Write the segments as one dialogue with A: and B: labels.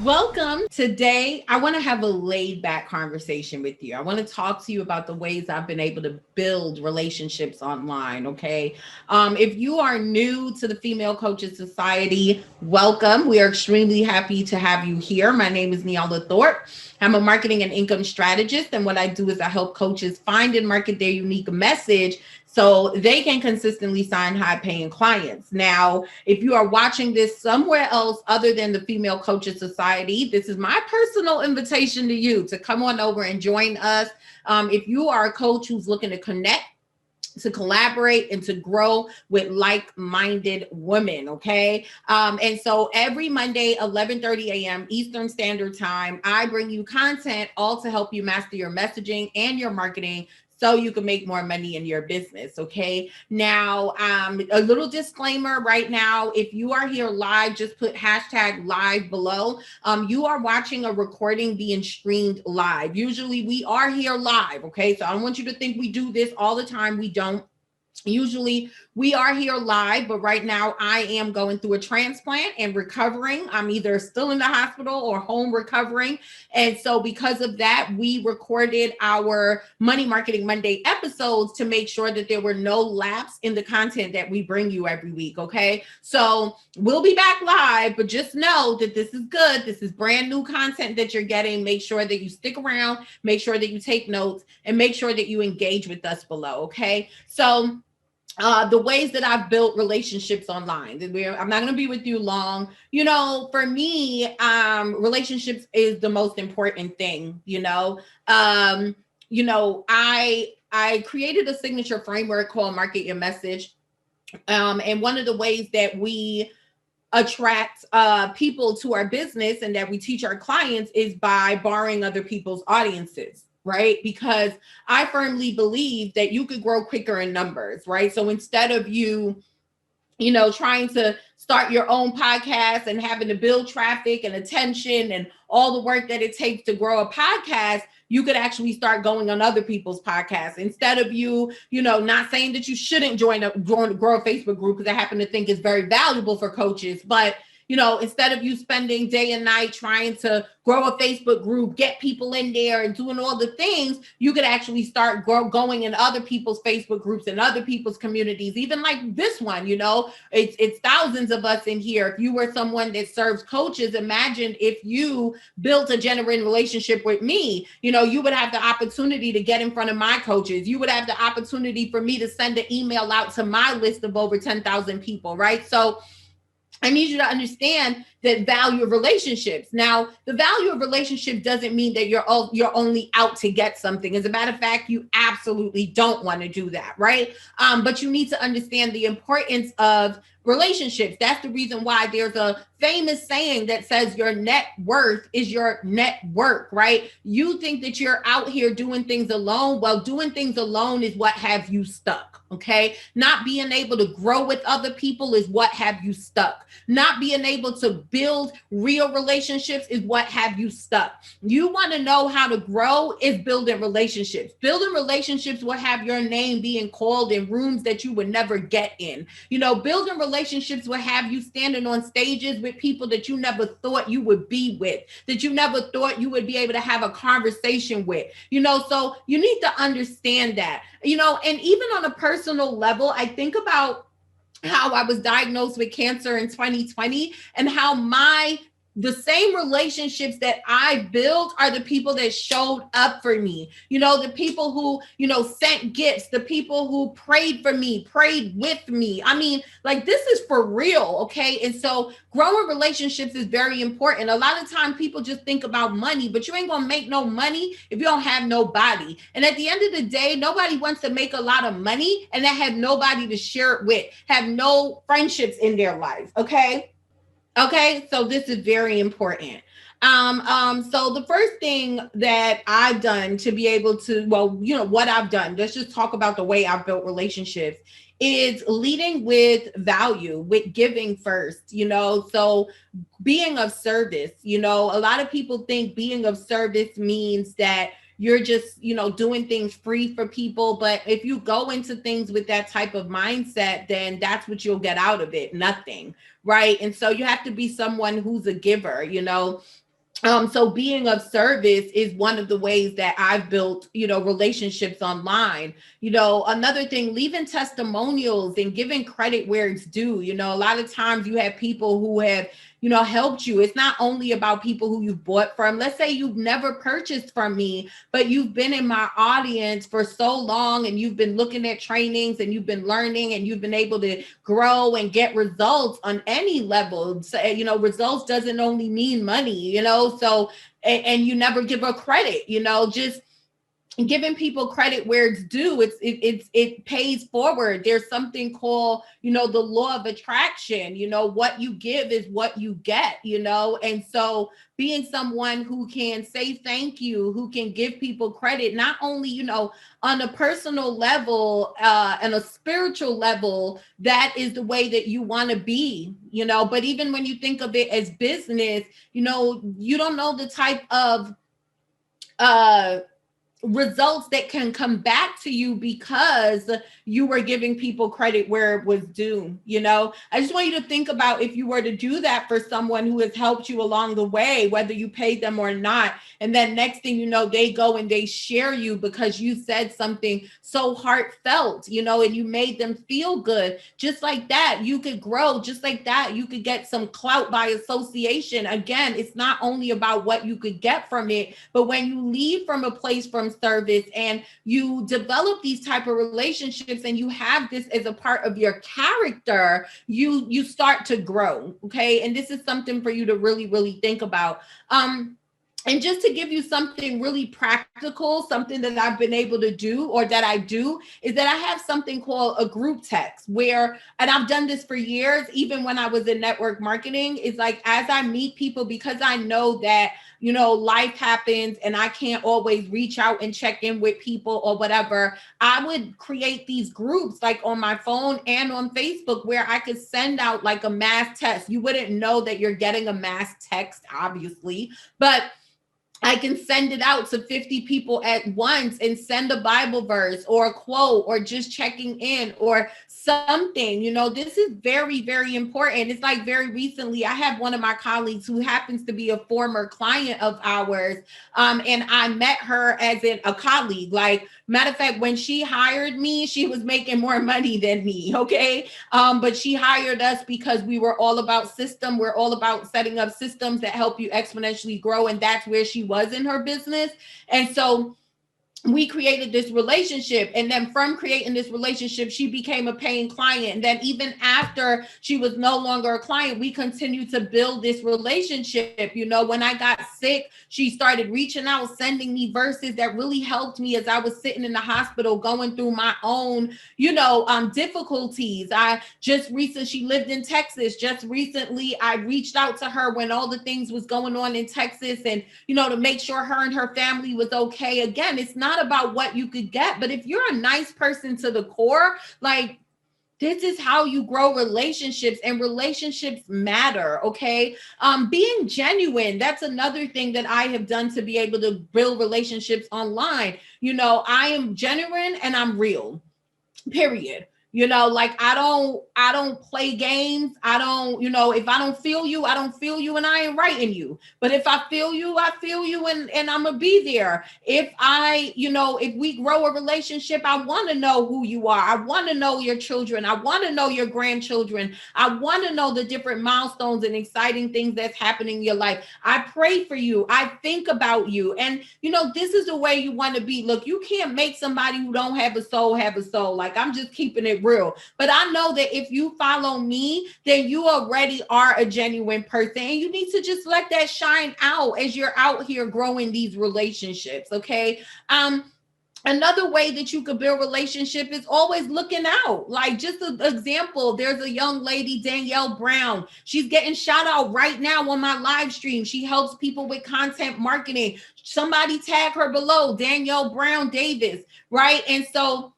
A: Welcome. Today, I want to have a laid back conversation with you. I want to talk to you about the ways I've been able to build relationships online. Okay. If you are new to the Female Coaches Society, welcome. We are extremely happy to have you here. My name is Neala Thorpe. I'm a marketing and income strategist. And what I do is I help coaches find and market their unique message so they can consistently sign high paying clients. Now, if you are watching this somewhere else other than the Female Coaches Society, this is my personal invitation to you to come on over and join us. If you are a coach who's looking to connect, to collaborate and to grow with like-minded women, okay? And so every Monday, 11:30 a.m. Eastern Standard Time, I bring you content all to help you master your messaging and your marketing so you can make more money in your business, okay? Now, a little disclaimer right now, if you are here live, just put hashtag live below. You are watching a recording being streamed live. Usually we are here live, okay? So I don't want you to think we do this all the time. We don't. Usually we are here live, but right now I am going through a transplant and recovering. I'm either still in the hospital or home recovering. And so because of that, we recorded our Money Marketing Monday episodes to make sure that there were no lapse in the content that we bring you every week. Okay. So we'll be back live, but just know that this is good. This is brand new content that you're getting. Make sure that you stick around, make sure that you take notes, and make sure that you engage with us below. Okay. So the ways that I've built relationships online. I'm not going to be with you long. For me, relationships is the most important thing. I created a signature framework called Market Your Message, and one of the ways that we attract people to our business and that we teach our clients is by borrowing other people's audiences, right? Because I firmly believe that you could grow quicker in numbers, right? So instead of trying to start your own podcast and having to build traffic and attention and all the work that it takes to grow a podcast, you could actually start going on other people's podcasts instead of not saying that you shouldn't grow a Facebook group, because I happen to think it's very valuable for coaches. But instead of you spending day and night trying to grow a Facebook group, get people in there and doing all the things, you could actually start going in other people's Facebook groups and other people's communities, even like this one. It's thousands of us in here. If you were someone that serves coaches, imagine if you built a genuine relationship with me. You would have the opportunity to get in front of my coaches. You would have the opportunity for me to send an email out to my list of over 10,000 people, right? So I need you to understand the value of relationships. Now, the value of relationship doesn't mean that you're only out to get something. As a matter of fact, you absolutely don't want to do that, right? But you need to understand the importance of relationships. That's the reason why there's a famous saying that says your net worth is your net work, right? You think that you're out here doing things alone. Well, doing things alone is what have you stuck, okay? Not being able to grow with other people is what have you stuck. Not being able to build real relationships is what have you stuck. You want to know how to grow is building relationships. Building relationships will have your name being called in rooms that you would never get in. Building relationships will have you standing on stages with people that you never thought you would be with, that you never thought you would be able to have a conversation with. So you need to understand that. And even on a personal level, I think about how I was diagnosed with cancer in 2020 and how the same relationships that I built are the people that showed up for me. The people who, sent gifts, the people who prayed for me, prayed with me. I mean, like, this is for real. Okay. And so growing relationships is very important. A lot of time people just think about money, but you ain't going to make no money if you don't have nobody. And at the end of the day, nobody wants to make a lot of money and then have nobody to share it with, have no friendships in their life. Okay. Okay, so this is very important. So the first thing that I've done to be able to, what I've done, let's just talk about the way I've built relationships, is leading with value, with giving first, so being of service. A lot of people think being of service means that you're just, doing things free for people. But if you go into things with that type of mindset, then that's what you'll get out of it. Nothing. Right. And so you have to be someone who's a giver. So being of service is one of the ways that I've built, relationships online. Another thing, leaving testimonials and giving credit where it's due. A lot of times you have people who have, helped you. It's not only about people who you've bought from. Let's say you've never purchased from me, but you've been in my audience for so long and you've been looking at trainings and you've been learning and you've been able to grow and get results on any level. So, results doesn't only mean money, so and you never give her credit, just giving people credit where it's due. It pays forward. There's something called, the law of attraction. What you give is what you get, and so being someone who can say thank you, who can give people credit, not only, on a personal level, and a spiritual level, that is the way that you want to be, but even when you think of it as business, you don't know the type of uh results that can come back to you because you were giving people credit where it was due. I just want you to think about if you were to do that for someone who has helped you along the way, whether you paid them or not, and then next thing you know, they go and they share you because you said something so heartfelt, and you made them feel good. Just like that, you could grow. Just like that, you could get some clout by association. Again, it's not only about what you could get from it, but when you leave from a place from service and you develop these type of relationships and you have this as a part of your character, you start to grow. Okay, and this is something for you to really, really think about. And just to give you something really practical, something that I've been able to do or that I do is that I have something called a group text where, and I've done this for years, even when I was in network marketing, it's like as I meet people, because I know that, life happens and I can't always reach out and check in with people or whatever, I would create these groups like on my phone and on Facebook where I could send out like a mass text. You wouldn't know that you're getting a mass text, obviously, but I can send it out to 50 people at once and send a Bible verse or a quote or just checking in or something. This is very, very important. It's like very recently, I have one of my colleagues who happens to be a former client of ours. And I met her as a colleague. Like, matter of fact, when she hired me, she was making more money than me. Okay. But she hired us because we were all about system. We're all about setting up systems that help you exponentially grow. And that's where she was in her business. And so we created this relationship, and then from creating this relationship, she became a paying client. And then even after she was no longer a client, we continued to build this relationship. When I got sick, she started reaching out, sending me verses that really helped me as I was sitting in the hospital going through my own, difficulties. She lived in Texas. Just recently, I reached out to her when all the things was going on in Texas, and, to make sure her and her family was okay. Again, it's not about what you could get, but if you're a nice person to the core, like, this is how you grow relationships, and relationships matter. Okay. Being genuine, that's another thing that I have done to be able to build relationships online. I am genuine and I'm real, period. Like, I don't play games. I don't, if I don't feel you, I don't feel you, and I ain't writing you. But if I feel you, I feel you, and I'm gonna be there. If we grow a relationship, I want to know who you are. I want to know your children. I want to know your grandchildren. I want to know the different milestones and exciting things that's happening in your life. I pray for you. I think about you. And this is the way you want to be. Look, you can't make somebody who don't have a soul have a soul. Like, I'm just keeping it real. But I know that if you follow me, then you already are a genuine person, and you need to just let that shine out as you're out here growing these relationships. Okay. Another way that you could build relationship is always looking out. Like, just an example, there's a young lady, Danielle Brown. She's getting shout out right now on my live stream. She helps people with content marketing. Somebody tag her below, Danielle Brown Davis, right? And so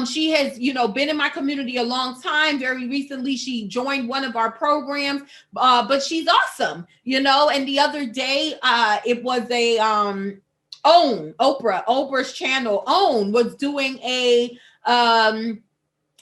A: she has, been in my community a long time. Very recently, she joined one of our programs, but she's awesome, And the other day, it was a Oprah's channel, was doing a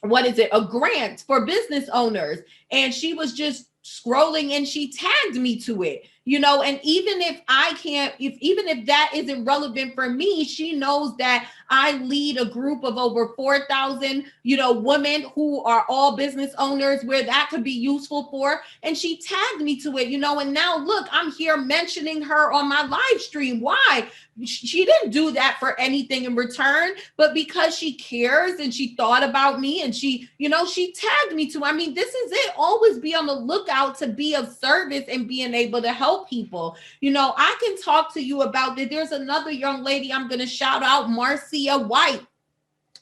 A: what is it? A grant for business owners. And she was just scrolling and she tagged me to it, and even if I can't, even if that isn't relevant for me, she knows that I lead a group of over 4,000, women who are all business owners where that could be useful for. And she tagged me to it, and now look, I'm here mentioning her on my live stream. Why? She didn't do that for anything in return, but because she cares and she thought about me and she tagged me to. I mean, this is it. Always be on the lookout to be of service and being able to help people. I can talk to you about that. There's another young lady I'm going to shout out, Marcia White.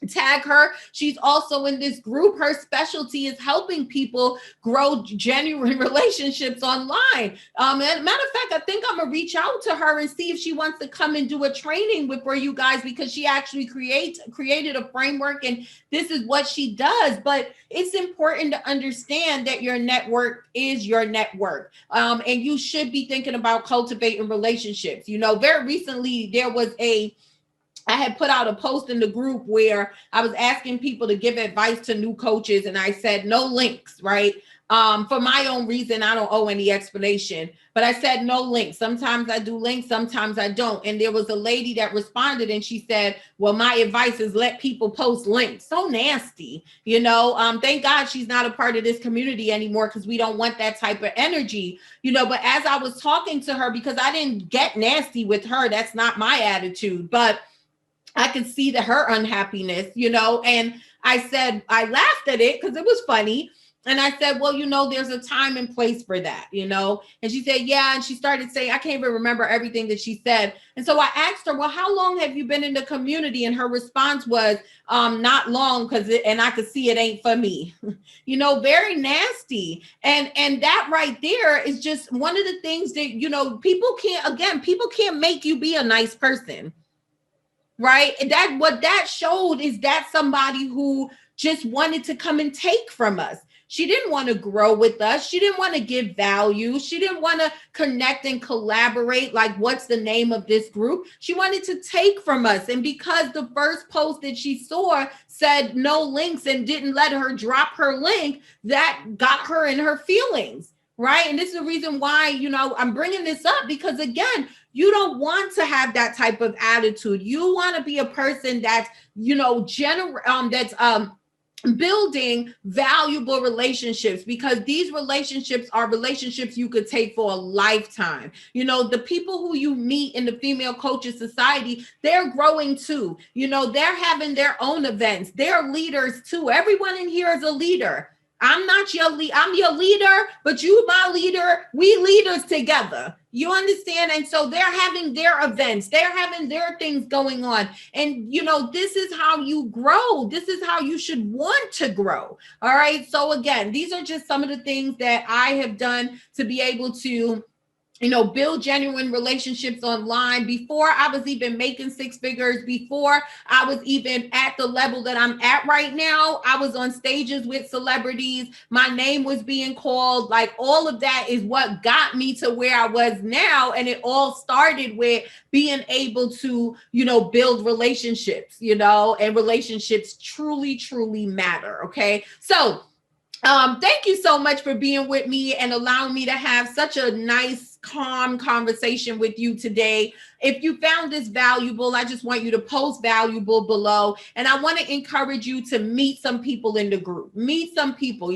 A: Tag her. She's also in this group. Her specialty is helping people grow genuine relationships online. Matter of fact, I think I'm gonna reach out to her and see if she wants to come and do a training for you guys, because she actually created a framework and this is what she does. But it's important to understand that your network is your network, and you should be thinking about cultivating relationships. Very recently I had put out a post in the group where I was asking people to give advice to new coaches, and I said no links, right? For my own reason, I don't owe any explanation, but I said no links. Sometimes I do links, sometimes I don't. And there was a lady that responded and she said, well, my advice is let people post links. So nasty, thank God she's not a part of this community anymore, because we don't want that type of energy, but as I was talking to her, because I didn't get nasty with her, that's not my attitude, but I could see her unhappiness, and I said, I laughed at it because it was funny. And I said, well, there's a time and place for that, and she said, yeah. And she started saying, I can't even remember everything that she said. And so I asked her, well, how long have you been in the community? And her response was, not long, and I could see it ain't for me, very nasty. And that right there is just one of the things that, people can't make you be a nice person. Right. And what that showed is that somebody who just wanted to come and take from us. She didn't want to grow with us. She didn't want to give value. She didn't want to connect and collaborate. Like, what's the name of this group? She wanted to take from us. And because the first post that she saw said no links and didn't let her drop her link, that got her in her feelings. Right. And this is the reason why, I'm bringing this up, because again, you don't want to have that type of attitude. You want to be a person that's, building valuable relationships, because these relationships are relationships you could take for a lifetime. The people who you meet in the Female Coaches Society, they're growing too. They're having their own events. They're leaders too. Everyone in here is a leader. I'm not your lead. I'm your leader, but you my leader. We leaders together. You understand? And so they're having their events. They're having their things going on. And, this is how you grow. This is how you should want to grow. All right. So again, these are just some of the things that I have done to be able to build genuine relationships online before I was even making six figures, before I was even at the level that I'm at right now. I was on stages with celebrities. My name was being called. Like, all of that is what got me to where I was now. And it all started with being able to, build relationships, and relationships truly, truly matter. Okay. So, thank you so much for being with me and allowing me to have such a nice, calm conversation with you today. If you found this valuable, I just want you to post valuable below. And I want to encourage you to meet some people in the group. Meet some people.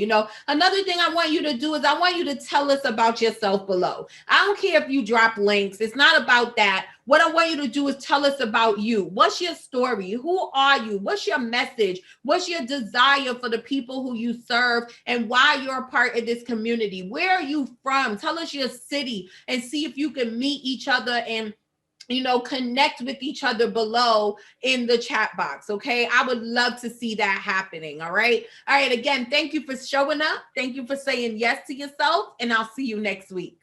A: Another thing I want you to do is I want you to tell us about yourself below. I don't care if you drop links. It's not about that. What I want you to do is tell us about you. What's your story? Who are you? What's your message? What's your desire for the people who you serve, and why you're a part of this community? Where are you from? Tell us your city and see if you can meet each other and connect with each other below in the chat box. Okay. I would love to see that happening. All right. All right. Again, thank you for showing up. Thank you for saying yes to yourself, and I'll see you next week.